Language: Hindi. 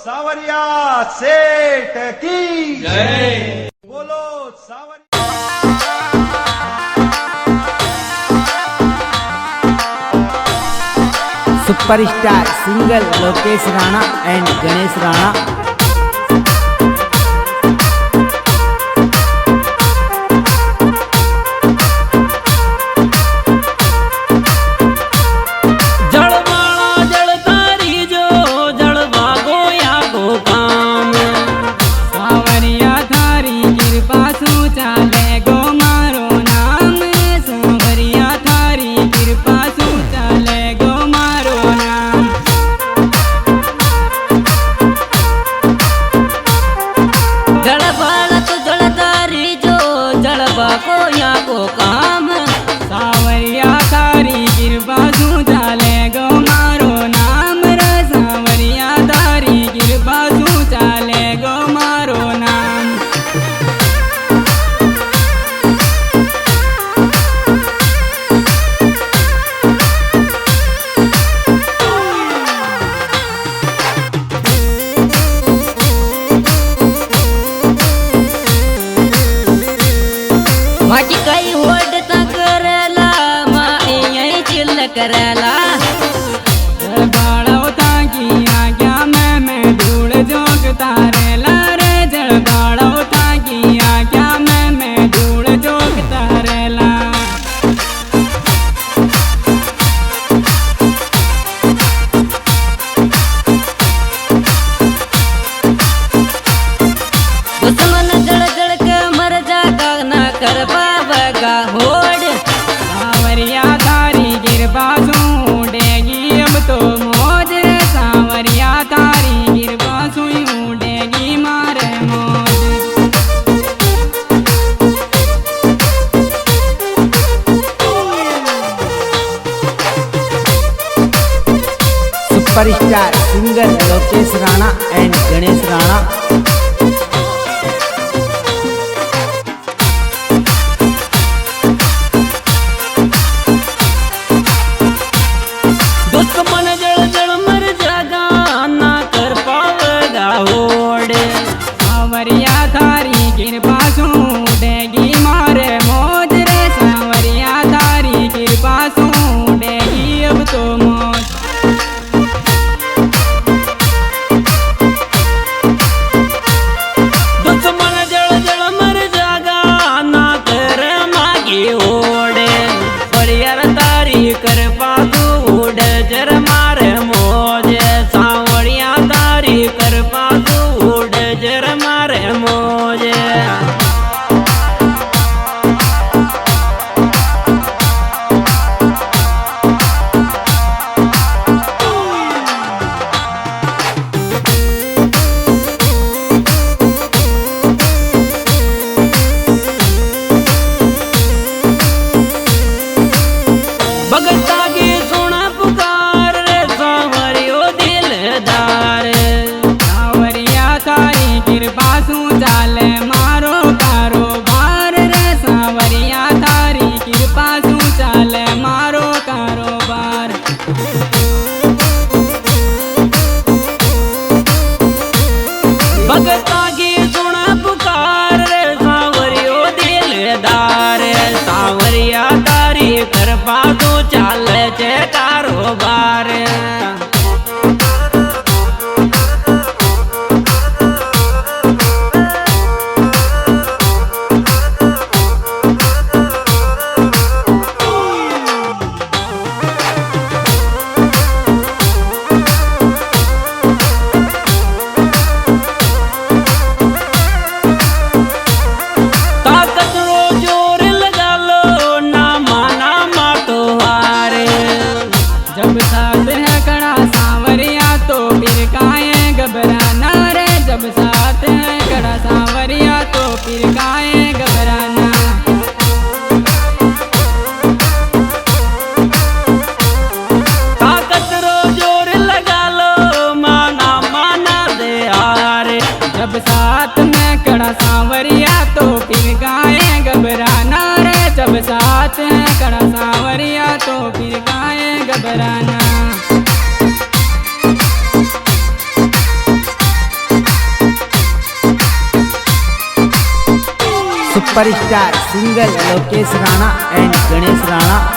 सावरिया सेठ की जय। बोलो सावरिया। Superstar singer Lokesh Rana and Ganesh Rana. बाकी कई ओडता करेला माई यही चिल्ल करेला बाड़ा ताकी आज्ञा मैं धूल जोग तारेला रे जल बाड़ा ताकी आज्ञा मैं धूल जोग तारेला। दुश्मन जड़ जड़ के मर जागा ना कर पावेगा होड़ सावरिया तारी गिरबा सूडेगी अब तो मौज रे सावरिया तारी गिरबा सूडेगी मारे मौज। Superstar singer Lokesh Rana and Ganesh Rana. दुश्मन जड़ जड़ मर जागा ना कर पावेगा होड़ सावरिया तारी गिरबा सूडेगी मारे मौज रे सावरिया तारी गिरबा सूडेगी अब तो मौज। Superstar singer Lokesh Rana and Ganesh Rana.